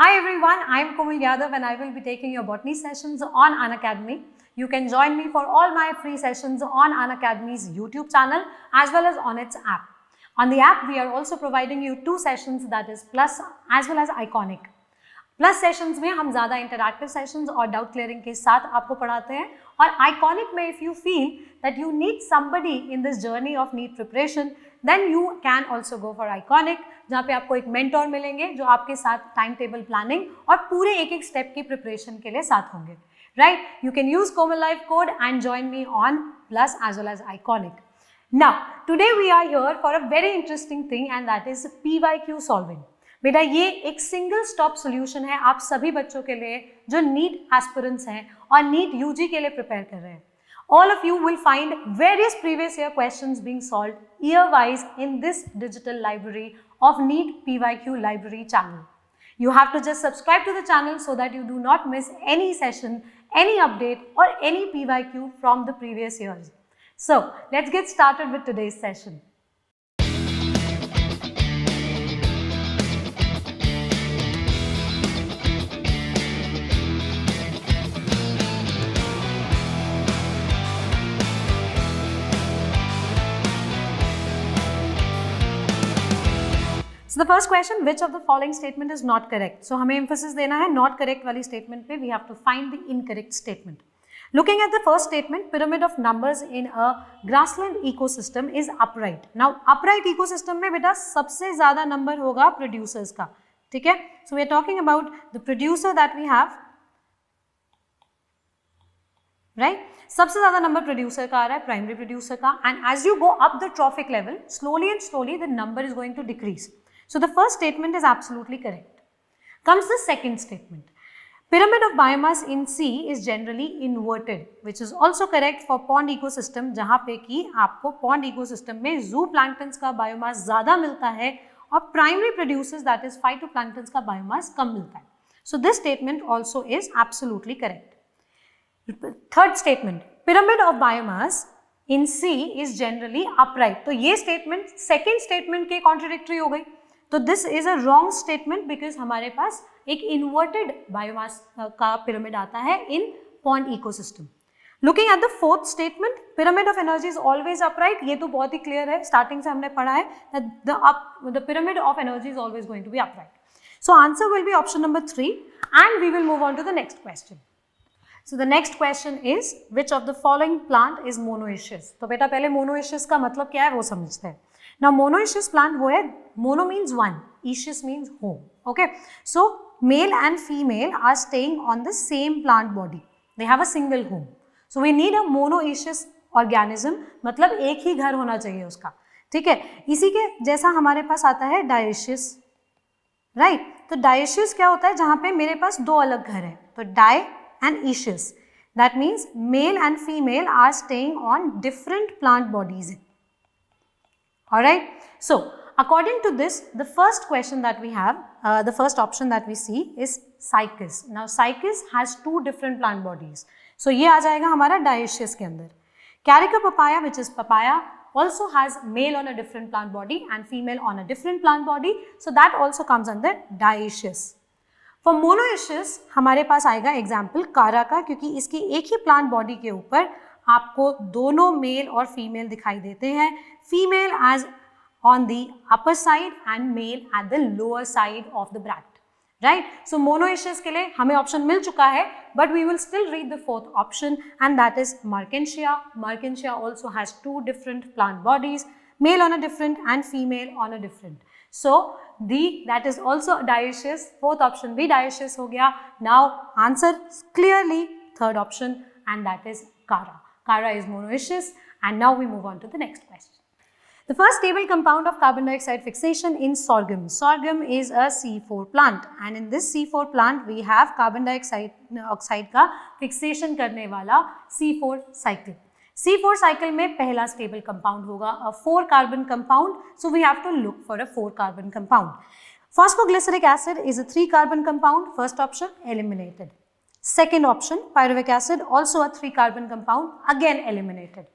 Hi everyone, I am Komal Yadav and I will be taking your botany sessions on Unacademy. You can join me for all my free sessions on Unacademy's YouTube channel as well as on its app. On the app, we are also providing you 2 sessions, that is Plus as well as Iconic. Plus sessions में हम ज़्यादा interactive sessions और doubt clearing के साथ आपको पढ़ाते हैं और आइकॉनिक में if you feel that you need somebody in this journey of NEET preparation then you can also go for Iconic, जहाँ पे आपको एक मेंटोर मिलेंगे जो आपके साथ टाइम टेबल प्लानिंग और पूरे एक एक स्टेप की प्रिपरेशन के लिए साथ होंगे. Right, you can use Komal life code and join me on Plus as well as Iconic. Now, today we are here for a very interesting thing and that is PYQ solving. बेटा ये एक single stop solution है आप सभी बच्चों के लिए जो नीट एस्पिरेंट्स हैं और नीट यूजी के लिए प्रिपेयर कर रहे हैं. All of you will find various previous year questions being solved year wise in this digital library of NEET PYQ library channel. You have to just subscribe to the channel so that you do not miss any session, any update or any PYQ from the previous years. So let's get started with today's session. So the first question, which of the following statement is not correct? So हमें emphasis देना है not correct वाली statement पे. We have to find the incorrect statement. Looking at the first statement, pyramid of numbers in a grassland ecosystem is upright. Now upright ecosystem में बेटा सबसे ज़्यादा number होगा producers का, ठीक है? So we are talking about the producer that we have, right? सबसे ज़्यादा नंबर प्रोड्यूसर का आ रहा है, प्राइमरी प्रोड्यूसर का, and as you go up the trophic level slowly and slowly the number is going to decrease. So the first statement is absolutely correct. Comes the second statement. Pyramid of biomass in sea is generally inverted, which is also correct for pond ecosystem, जहाँ पे कि आपको pond ecosystem में zooplanktons का biomass ज़्यादा मिलता है और primary producers that is phytoplanktons का biomass कम मिलता है. So this statement also is absolutely correct. Third statement. Pyramid of biomass in sea is generally upright. तो ये statement second statement के contradictory हो गई. तो this is a wrong statement because हमारे पास एक इन्वर्टेड बायोमास का पिरामिड आता है इन pond ecosystem. Looking at the fourth statement, pyramid of energy is always upright. ये तो बहुत ही क्लियर है, स्टार्टिंग से हमने पढ़ा है the pyramid of energy is always going to be upright. So answer will be option number 3 and we will move on to the next question. So the next question is which of the following plant is monoecious? तो बेटा पहले monoecious का मतलब क्या है वो समझते हैं. Now monoecious plant वो है, mono means one, ecious means home. Okay, so male and female are staying on the same plant body. They have a single home. So we need a monoecious organism, मतलब एक ही घर होना चाहिए उसका, ठीक है. इसी के जैसा हमारे पास आता है dioecious, right? तो dioecious क्या होता है, जहाँ पे मेरे पास दो अलग घर हैं, तो di and eicious. That means male and female are staying on different plant bodies. Alright. So according to this, the first question that we have, the first option that we see is cycas. Now cycas has two different plant bodies. So ये आ जाएगा हमारा dioecious के अंदर. Carica papaya, which is papaya, also has male on a different plant body and female on a different plant body. So that also comes under dioecious. For monoecious हमारे पास आएगा example कारा का, क्योंकि इसकी एक ही प्लांट बॉडी के ऊपर आपको दोनों मेल और फीमेल दिखाई देते हैं. Female as on the upper side and male at the lower side of the bracket, right. So monoecious के लिए हमें ऑप्शन मिल चुका है, but we will still read the fourth option and that is Marchantia. Marchantia also has two different plant bodies, male on a different and female on a different. So that is also dioecious. Fourth option भी dioecious हो गया. Now answer clearly third option and that is Cara. Cara is monoecious and now we move on to the next question. The first stable compound of carbon dioxide fixation in sorghum. Sorghum is a C4 plant and in this C4 plant we have carbon dioxide का fixation करने वाला C4 cycle. C4 cycle में पहला stable compound होगा a 4 carbon compound. So we have to look for a 4 carbon compound. Phosphoglyceric acid is a 3 carbon compound. First option eliminated. Second option pyruvic acid, also a 3 carbon compound, again eliminated.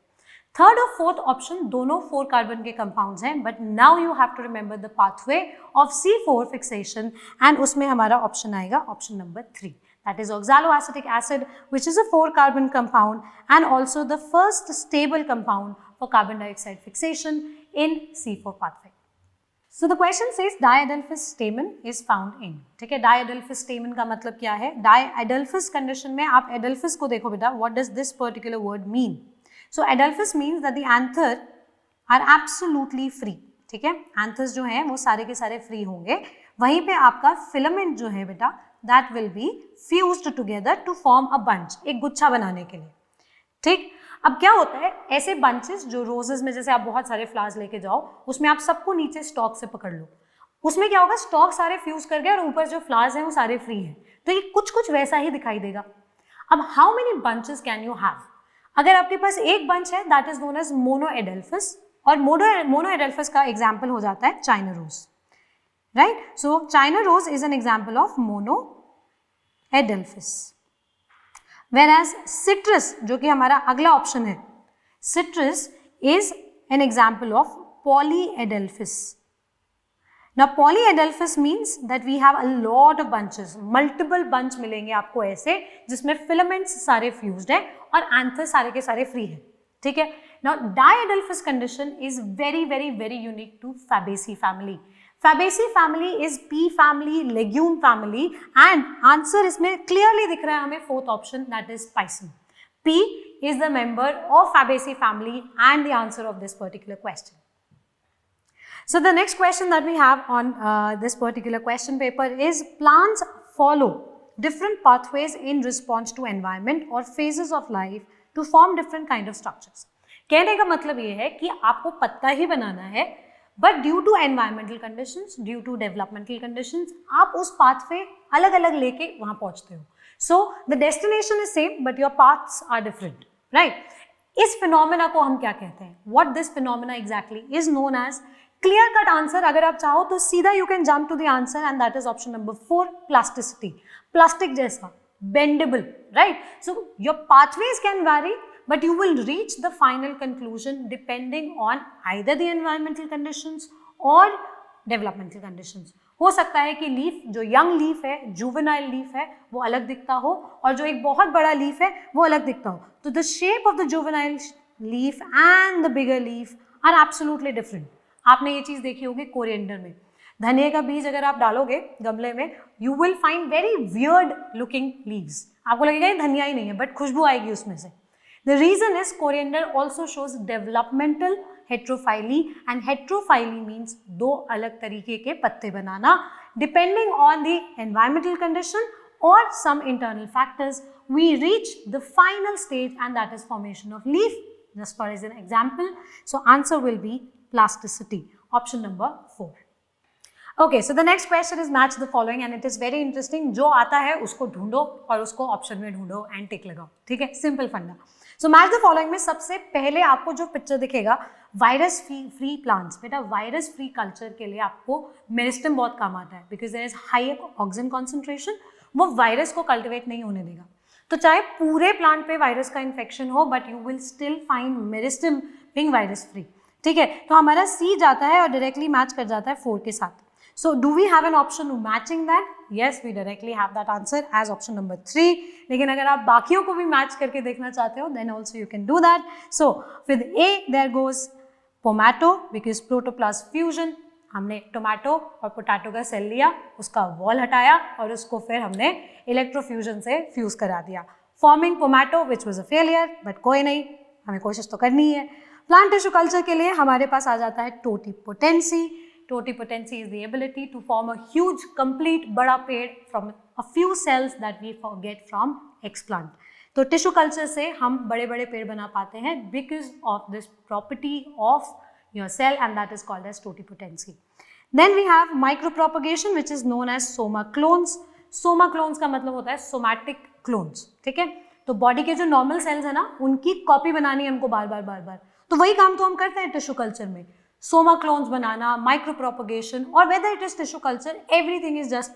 Third और fourth option दोनों 4 carbon के compounds हैं, but now you have to remember the pathway of C4 fixation and उसमें हमारा option आएगा option number 3, that is oxaloacetic acid, which is a 4 carbon compound and also the first stable compound for carbon dioxide fixation in C4 pathway. So the question says diadelphous stamen is found in, ठीक है, diadelphous stamen का मतलब क्या है, diadelphous condition में आप adelphous को देखो बेटा, what does this particular word mean? So adelphous means that the anther are absolutely free, ठीक है, anthers जो हैं वो सारे के सारे फ्री होंगे, वहीं पे आपका फिलामेंट जो है बेटा that will be fused together to form a bunch, एक गुच्छा बनाने के लिए, ठीक। अब क्या होता है, ऐसे बंचेस जो रोजेस में जैसे आप बहुत सारे फ्लावर्स लेके जाओ, उसमें आप सबको नीचे स्टॉक से पकड़ लो, उसमें क्या होगा, स्टॉक सारे फ्यूज कर गए और ऊपर जो फ्लावर्स हैं वो सारे फ्री हैं, तो ये कुछ कुछ वैसा ही दिखाई देगा। अब how many bunches can you have, अगर आपके पास एक बंच है that is known as monadelphous, और मोनोएडेल्फस का एग्जाम्पल हो जाता है China rose, right. So China rose is an example of monadelphous. Whereas citrus जो कि हमारा अगला ऑप्शन है, citrus is an example of polyadelphous. Now polyadelphous means that we have a lot of bunches, multiple bunch मिलेंगे आपको ऐसे जिसमें filaments सारे fused है और anthers सारे के सारे free है, ठीक है। Now diadelphous condition is very very very unique to Fabaceae family. Fabaceae family is pea family, legume family, and answer इसमें clearly दिख रहा है हमें fourth option, that is Pisum. Pea is the member of Fabaceae family and the answer of this particular question. So the next question that we have on this particular question paper is plants follow different pathways in response to environment or phases of life to form different kind of structures. कहने का मतलब ये है कि आपको पत्ता ही बनाना है, but due to environmental conditions, due to developmental conditions, आप उस पाथवे अलग अलग लेके वहां पहुंचते हो। So the destination is same but your paths are different, right. इस फिनोमेना को हम क्या कहते हैं, what this phenomena exactly is known as, clear cut answer अगर आप चाहो तो सीधा you can jump to the answer and that is option number 4, plasticity, plastic जैसा, bendable, right. So your pathways can vary but you will reach the final conclusion depending on either the environmental conditions or developmental conditions. हो सकता है कि leaf जो young leaf है, juvenile leaf है, वो अलग दिखता हो और जो एक बहुत बड़ा लीफ है वो अलग दिखता हो, तो the shape of the juvenile leaf and the bigger leaf are absolutely different. आपने ये चीज देखी होगी कोरिएंडर में, धनिया का बीज अगर आप डालोगे गमले में, you will find very weird looking leaves, आपको लगेगा ये धनिया ही नहीं है बट खुशबू आएगी उसमें से। The reason is coriander also shows developmental heterophyly and heterophyly means दो अलग तरीके के पत्ते बनाना depending on the environmental condition or some internal factors we reach the final stage and that is formation of leaf, just for as an example. So answer will be plasticity, option number 4. Okay, so the next question is match the following and it is very interesting. जो आता है उसको ढूंढो और उसको option में ढूंढो and tick लगाओ, ठीक है, सिंपल फंडा। सो मैच द फॉलोइंग में सबसे पहले आपको जो पिक्चर दिखेगा वायरस फ्री प्लांट्स, बेटा वायरस फ्री कल्चर के लिए आपको मेरिस्टम बहुत काम आता है because there is high oxygen concentration, वो वायरस को कल्टिवेट नहीं होने देगा। तो चाहे पूरे प्लांट पे वायरस का इन्फेक्शन हो but you will still find meristem being virus free, ठीक है। तो हमारा सी जाता है और डायरेक्टली मैच कर जाता है 4 के साथ। So do we have an option matching that? Yes, we directly have that answer as option number 3. लेकिन अगर आप बाकियों को भी मैच करके देखना चाहते हो then also you can do that. So with A there goes pomato because protoplasm fusion, हमने टोमेटो और पोटैटो का सेल लिया, उसका वॉल हटाया और उसको फिर हमने इलेक्ट्रोफ्यूजन से फ्यूज करा दिया, forming pomato which was a failure, but कोई नहीं, हमें कोशिश तो करनी है। प्लांट टिश्यू कल्चर के लिए हमारे पास आ जाता है totipotency. Totipotency is the ability to form a huge, complete बड़ा पेड़ from a few cells that we get from explant. तो टिश्यू कल्चर से हम बड़े बड़े पेड़ बना पाते हैं because of this property of your cell and that is called as totipotency. Then we have micropropagation which is known as soma clones. Soma clones का मतलब होता है somatic clones, ठीक है। तो बॉडी के जो नॉर्मल सेल्स है ना उनकी कॉपी बनानी है हमको बार बार, तो वही काम तो हम करते हैं टिश्यू कल्चर में, सोमा क्लोन्स बनाना, माइक्रो प्रोपोगेशन, और whether it is tissue culture everything is just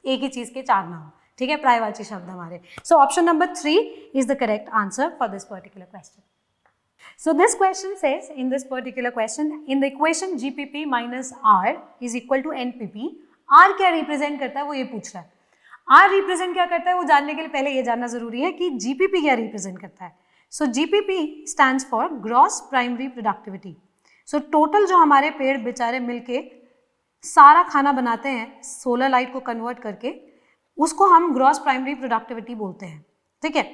एक ही चीज के 4 नाम, ठीक है, पर्यायवाची शब्द हमारे। So option number 3 is the correct answer for this particular question. So this question says, in this particular question, in the equation GPP minus R is equal to NPP, R क्या रिप्रेजेंट करता है वो ये पूछ रहा है. R represent क्या करता है वो जानने के लिए पहले ये जानना जरूरी है कि GPP क्या रिप्रेजेंट करता है. So GPP stands for Gross Primary Productivity. So total जो हमारे पेड़ बेचारे मिलके सारा खाना बनाते हैं सोलर लाइट को कन्वर्ट करके, उसको हम ग्रॉस प्राइमरी प्रोडक्टिविटी बोलते हैं. ठीक है,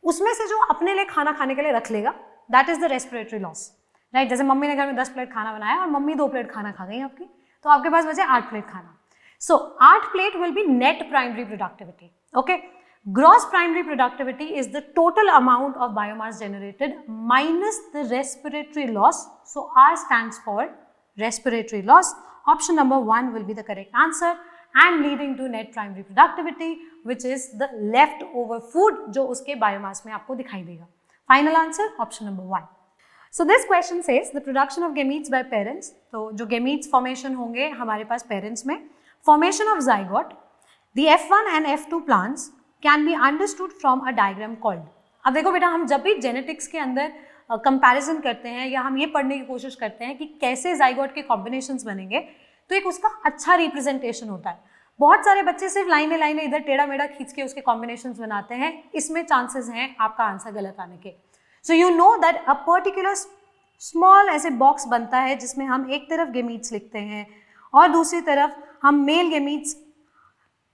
उसमें से जो अपने लिए खाना खाने के लिए रख लेगा, that is the respiratory loss. Right, जैसे मम्मी ने घर में 10 प्लेट खाना बनाया और मम्मी 2 प्लेट खाना खा गई आपकी, तो आपके पास बचे 8 प्लेट खाना. So 8 plate will be net primary productivity. Okay, gross primary productivity is the total amount of biomass generated minus the respiratory loss. So R stands for respiratory loss. Option number 1 will be the correct answer and leading to net primary productivity, which is the leftover food जो उसके biomass में आपको दिखाई देगा. Final answer option number 1. So this question says the production of gametes by parents. तो जो gametes formation होंगे हमारे पास parents में, formation of zygote, the F1 and F2 plants can be understood from a diagram called. अब देखो बेटा, हम जब भी genetics के अंदर कंपैरिजन करते हैं या हम ये पढ़ने की कोशिश करते हैं कि कैसे जाइगोट के कॉम्बिनेशंस बनेंगे, तो एक उसका अच्छा रिप्रेजेंटेशन होता है. बहुत सारे बच्चे सिर्फ लाइनें लाइनें इधर टेढ़ा मेढ़ा खींच के उसके कॉम्बिनेशंस बनाते हैं, इसमें चांसेस हैं आपका आंसर गलत आने के. So you know that a particular small ऐसे बॉक्स बनता है जिसमें हम एक तरफ गेमीट्स लिखते हैं और दूसरी तरफ हम मेल गेमीट्स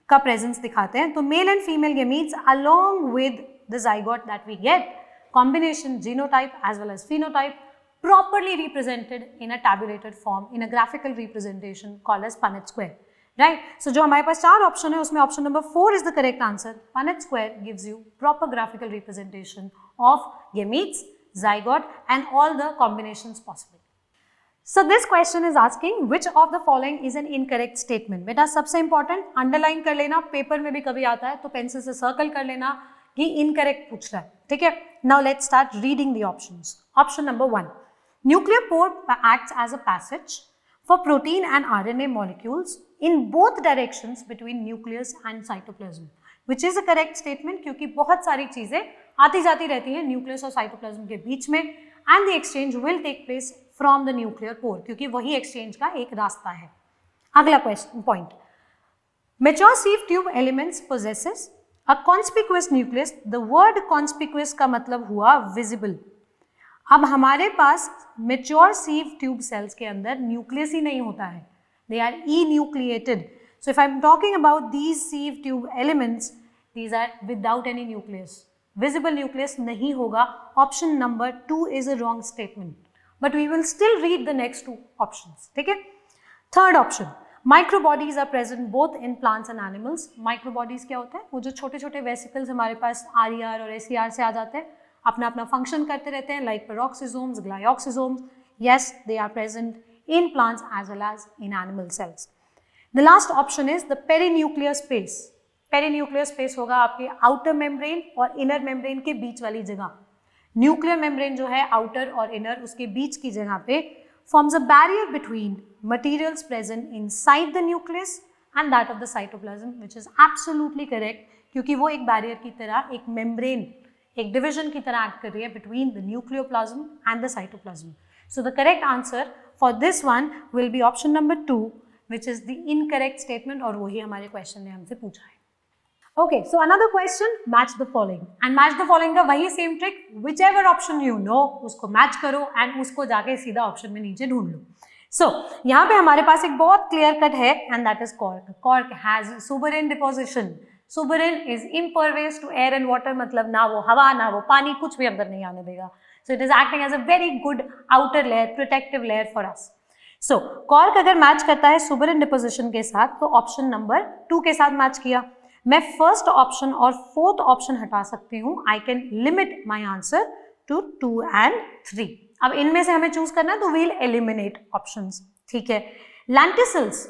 का प्रेजेंस दिखाते हैं. तो male and female gametes along with the zygote that we get, combination genotype as well as phenotype properly represented in a tabulated form in a graphical representation called as Punnett square, right? So जो हमारे पास 4 option है उसमें option number 4 is the correct answer. Punnett square gives you proper graphical representation of gametes, zygote and all the combinations possible. So this question is asking which of the following is an incorrect statement. बेटा सबसे important underline कर लेना, paper में भी कभी आता है तो पेंसिल से सर्कल कर लेना कि इनकरेक्ट पूछ रहा है. ठीक है, now let's start reading the options. Option number 1, nuclear pore acts as a passage for protein and RNA molecules in both directions between nucleus and cytoplasm, which is a correct statement, क्योंकि बहुत सारी चीजें आती जाती रहती हैं nucleus और cytoplasm के बीच में, and the exchange will take place from the nuclear pore, क्योंकि वही एक्सचेंज का एक रास्ता है. अगला question point, mature sieve tube elements possesses A conspicuous nucleus. The word conspicuous का मतलब हुआ visible. अब हमारे पास mature sieve tube cells के अंदर nucleus ही नहीं होता है. They are enucleated. So if I'm talking about these sieve tube elements, these are without any nucleus. Visible nucleus नहीं होगा. Option number 2 is a wrong statement. But we will still read the next 2 options. ठीक है? Third option. Microbodies are present both in plants and animals. Microbodies क्या होता है? वो जो छोटे छोटे वेसिकल्स हमारे पास RER और SER से आ जाते हैं, अपना अपना फंक्शन करते रहते हैं, like peroxisomes, glyoxysomes. Yes, they are present in plants as well as in animal cells. The last option is the perinuclear space. Perinuclear space होगा आपके आउटर मेम्ब्रेन और इनर मेम्ब्रेन के बीच वाली जगह. न्यूक्लियर मेम्ब्रेन जो है आउटर और इनर, उसके बीच की जगह पे forms a barrier between materials present inside the nucleus and that of the cytoplasm, which is absolutely correct, क्योंकि वो एक barrier की तरह, एक membrane, एक division की तरह act कर रही है between the nucleoplasm and the cytoplasm. So the correct answer for this one will be option number 2, which is the incorrect statement, और वही हमारे question ने हमसे पूछा है. Okay, so another question, match the following. And match the following का वही same trick, whichever option you know, उसको match करो and उसको जाके सीधा option में नीचे ढूंढ लो. So, यहाँ पे हमारे पास एक बहुत clear cut है and that is cork. Cork has suberin deposition. Suberin is impervious to air and water, मतलब ना वो हवा ना वो पानी कुछ भी अंदर नहीं आने देगा. So it is acting as a very good outer layer, protective layer for us. So, cork अगर match करता है suberin deposition के साथ तो option number 2 के साथ match किया. मैं फर्स्ट ऑप्शन और फोर्थ ऑप्शन हटा सकती हूँ. I can limit my answer to 2 and 3. अब इनमें से हमें चूज करना है तो वील एलिमिनेट ऑप्शंस. ठीक है. लैंटिसल्स,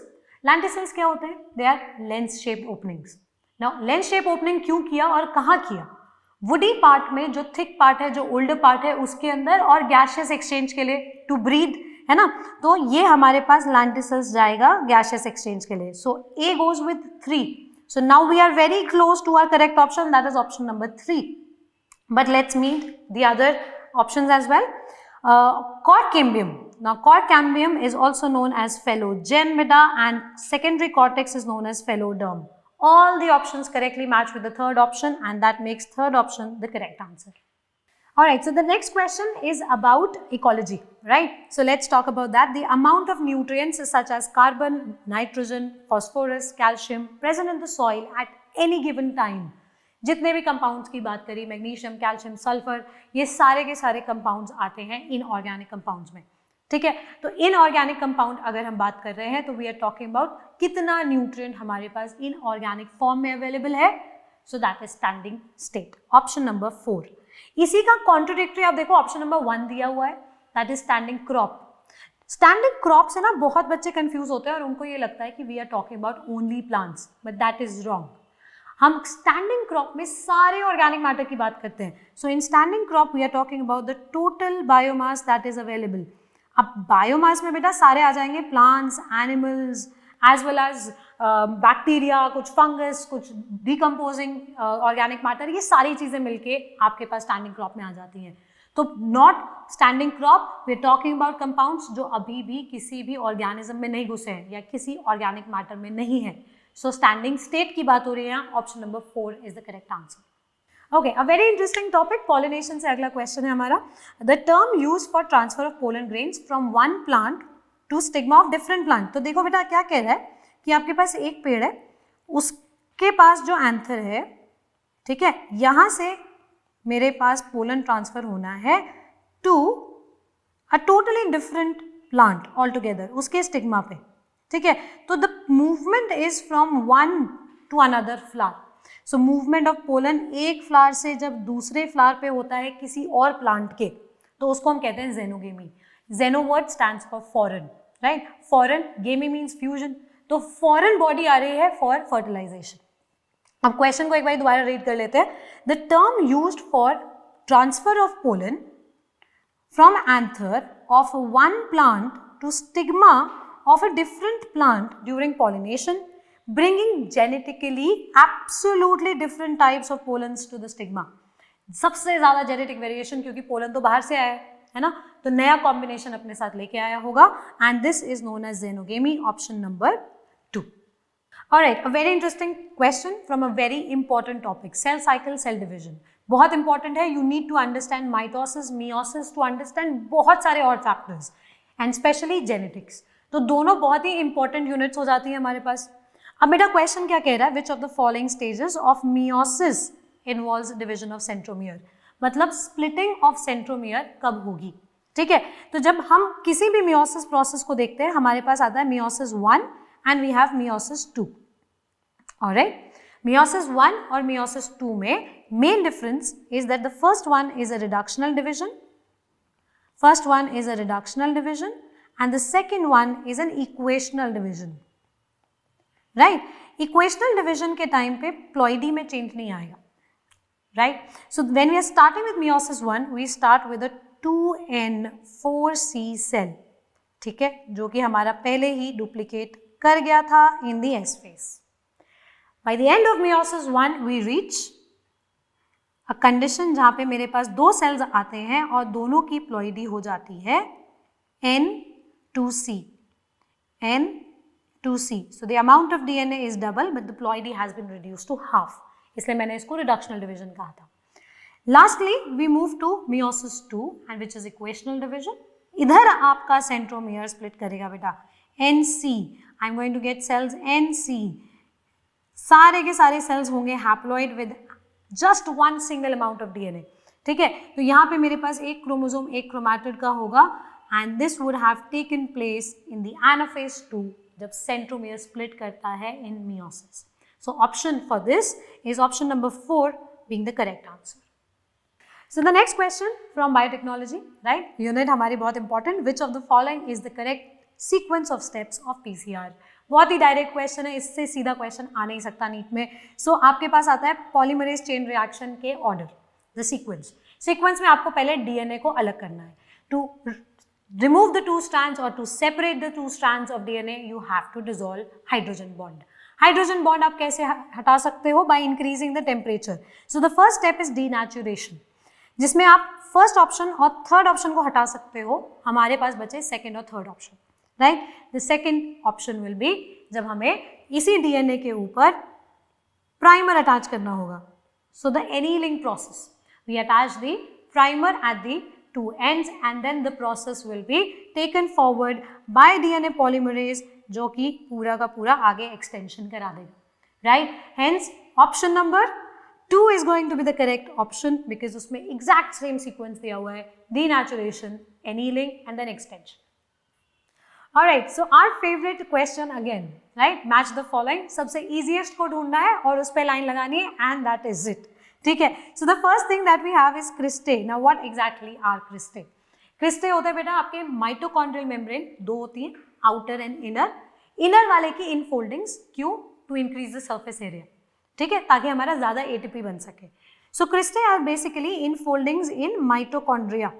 लैंटिसल्स क्या होते हैं? They are lens shape openings. Now lens shape opening क्यों किया और कहाँ किया? वुडी पार्ट में, जो थिक पार्ट है, जो ओल्डर पार्ट है, उसके अंदर, और गैशियस एक्सचेंज के लिए, टू ब्रीथ, है ना. तो ये हमारे पास लैंटिसल्स जाएगा गैशियस एक्सचेंज के लिए. So A goes with 3. So now we are very close to our correct option, that is option number 3. But let's meet the other options as well. Cork cambium. Now cork cambium is also known as phylogen beta, and secondary cortex is known as phyloderm. All the options correctly match with the third option, and that makes third option the correct answer. Alright, so the next question is about ecology, right? So let's talk about that. The amount of nutrients such as carbon, nitrogen, phosphorus, calcium present in the soil at any given time. जितने भी compounds की बात करी, magnesium, calcium, sulphur, ये सारे के सारे compounds आते हैं इनऑर्गेनिक कंपाउंड्स में, ठीक है? तो इनऑर्गेनिक कंपाउंड अगर हम बात कर रहे हैं तो वी आर टॉकिंग अबाउट कितना न्यूट्रिएंट हमारे पास इनऑर्गेनिक फॉर्म में अवेलेबल है. So that is standing state, option number 4. इसी का कॉन्ट्रोडिक्टरी आप देखो ऑप्शन नंबर 1 दिया हुआ है, that is standing crop. Standing crop से ना बहुत बच्चे कंफ्यूज होते हैं और उनको ये लगता है कि we are talking about only plants, but that is wrong. हम स्टैंडिंग क्रॉप में सारे ऑर्गेनिक मैटर की बात करते हैं. So in standing crop we are talking about the total biomass that is available. अब बायोमास में बेटा सारे आ जाएंगे, plants, animals, as well as bacteria, कुछ फंगस, कुछ डिकम्पोजिंग ऑर्गेनिक मैटर, ये सारी चीजें मिलके आपके पास स्टैंडिंग क्रॉप में आ जाती हैं. तो not standing crop, we are talking about compounds जो अभी भी किसी भी ऑर्गेनिज्म में नहीं घुसे हैं या किसी ऑर्गेनिक मैटर में नहीं है. सो स्टैंडिंग स्टेट की बात हो रही है यहाँ. Option number 4 is the correct answer. Okay, a very interesting topic, pollination से अगला क्वेश्चन है हमारा. The term use for transfer of pollen grains from one plant to stigma of different plant. तो देखो बेटा क्या कह रहा है कि आपके पास एक पेड़ है, उसके पास जो एंथर है, ठीक है, यहां से मेरे पास पोलन ट्रांसफर होना है to a totally different plant all together, उसके स्टिग्मा पे, ठीक है. तो the movement is from one to another flower. So movement of pollen एक फ्लावर से जब दूसरे फ्लावर पे होता है किसी और प्लांट के, तो उसको हम कहते हैं जेनोगेमी. जेनो word stands for foreign, right? Foreign, गेमी मीन्स फ्यूजन. तो फॉरेन बॉडी आ रही है फॉर फर्टिलाइजेशन. अब क्वेश्चन को एक बार दोबारा रीड कर लेते हैं. The term used for transfer of pollen from anther of one plant to stigma of a different plant during pollination, bringing genetically absolutely different types of pollens to the stigma. सबसे ज्यादा genetic variation, क्योंकि pollen तो बाहर से आया है ना, तो नया कॉम्बिनेशन अपने साथ लेके आया होगा, and this is known as xenogamy, option number 2. Alright, a very interesting question from a very important topic, cell cycle, cell division. बहुत इंपॉर्टेंट है. You need to understand mitosis, meiosis to understand बहुत सारे और factors, and specially genetics. तो दोनों बहुत ही important units हो जाती हैं हमारे पास. अब बेटा क्वेश्चन क्या कह रहा है, which of the following stages of meiosis involves division of centromere. मतलब स्प्लिटिंग ऑफ सेंट्रोमियर कब होगी, ठीक है? तो जब हम किसी भी मियोसिस प्रोसेस को देखते हैं, हमारे पास आता है meiosis 1 and we have meiosis 2. Alright, meiosis 1 और मियोसिस 2 में main difference is that the first one is a reductional division, and the second one is an equational division, right? Equational division के टाइम पे ploidy में change नहीं आएगा, right? So when we are starting with meiosis 1, we start with a 2n4c cell, ठीक है, जो कि हमारा पहले ही duplicate कर गया था in the S phase. By the end of meiosis 1, we reach a condition जहाँ पे मेरे पास 2 cells आते हैं और दोनों की ploidy हो जाती है N2C. So the amount of DNA is double, but the ploidy has been reduced to half. इसलिए मैंने इसको reductional division कहा था. Lastly, we move to meiosis 2, and which is equational division. इधर आपका centromere split करेगा बेटा NC. I'm going to get cells NC. सारे के सारे cells होंगे haploid with just one single amount of DNA. ठीक है, तो यहाँ पे मेरे पास एक क्रोमोसोम एक क्रोमैटिड का होगा, and this would have taken place in the anaphase 2 जब centromere split करता है in meiosis. So option for this is option number 4 being the correct answer. So the next question from biotechnology, right? Unit हमारी बहुत important. Which of the following is the correct sequence of steps of PCR? बहुत ही direct question है, इससे सीधा question आ नहीं सकता NEET में. सो आपके पास आता है पॉलीमरेज चेन रिएक्शन के ऑर्डर, द सीक्वेंस. सीक्वेंस में आपको पहले डीएनए को अलग करना है. To remove the 2 strands or to separate the 2 strands of DNA, you have to dissolve hydrogen bond. Hydrogen bond आप कैसे हटा सकते हो? By increasing the temperature. So the first step is denaturation. जिसमें आप फर्स्ट ऑप्शन और third option को हटा सकते हो, हमारे पास बचे सेकेंड और third option, right. The second option will be जब हमें इसी डीएनए के ऊपर प्राइमर अटैच करना होगा. So the annealing process, we attach the primer at the two ends and then the process will be taken forward by DNA polymerase जो कि पूरा का पूरा आगे extension करा देगा, right? Hence option number 2 is going to be the correct option because उसमें exact same sequence दिया हुआ है, denaturation, annealing and then extension. Alright, so our favorite question again, right? Match the following. सबसे easiest को ढूंढना है और उस पे लाइन लगानी है and that is it. ठीक है? So the first thing that we have is cristae. Now what exactly are cristae? Cristae होते हैं बेटा आपके mitochondrial membrane, दो होती हैं, outer and inner. Inner वाले की infoldings क्यों? To increase the surface area. ठीक है? ताकि हमारा ज़्यादा ATP बन सके. So cristae are basically infoldings in mitochondria.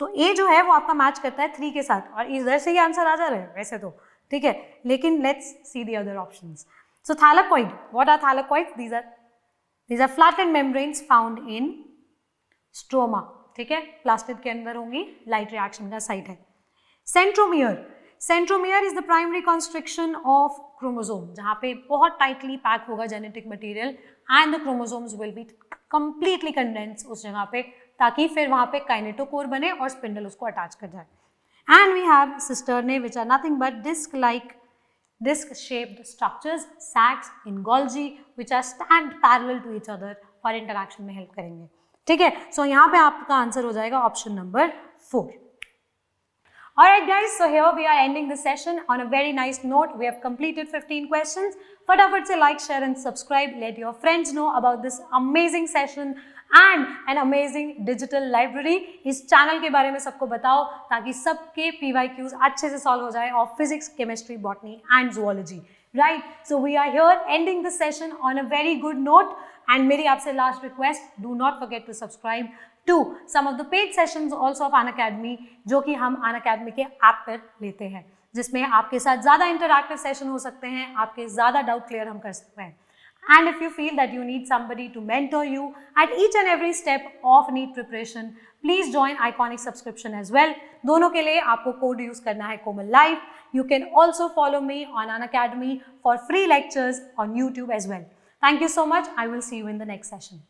तो ए जो है वो आपका मैच करता है 3 के साथ और इधर से ही आंसर आ जा रहा है वैसे तो, ठीक है, लेकिन let's see the other options. So thylakoid, what are thylakoids? These are flattened membranes found in stroma, ठीक है, प्लास्टिड के अंदर होंगी, लाइट रिएक्शन का साइट है. Centromere, centromere is the primary constriction of chromosome, जहाँ पे बहुत टाइटली पैक होगा genetic material and the chromosomes will be completely condense उस जगह पे, ताकि फिर वहाँ पे काइनेटोकोर बने और स्पिंडल उसको अटैच कर जाए. And we have cisternae which are nothing but disc shaped structures, sacs in Golgi which are stand parallel to each other और इंटरैक्शन में हेल्प करेंगे. ठीक है, सो यहाँ पे आपका आंसर हो जाएगा option number 4. Alright guys, so here we are ending the session on a very nice note. We have completed 15 questions. फटाफट से like, share and subscribe. Let your friends know about this amazing session and an amazing digital library. इस channel के बारे में सबको बताओ ताकि सबके PYQs अच्छे से सॉल्व हो जाए of physics, chemistry, botany and zoology. Right? So we are here ending the session on a very good note. And मेरी आपसे last request, do not forget to subscribe to some of the paid sessions also of Unacademy, जो कि हम Unacademy के app पर लेते हैं, जिसमें आपके साथ ज़्यादा इंटरैक्टिव सेशन हो सकते हैं, आपके ज़्यादा डाउट क्लियर हम कर सकते हैं. And if you feel that you need somebody to mentor you at each and every step of NEET preparation, please join Iconic subscription as well. दोनों के लिए आपको कोड यूज़ करना है Komal Life. You can also follow me on Unacademy for free lectures on YouTube as well. Thank you so much. I will see you in the next session.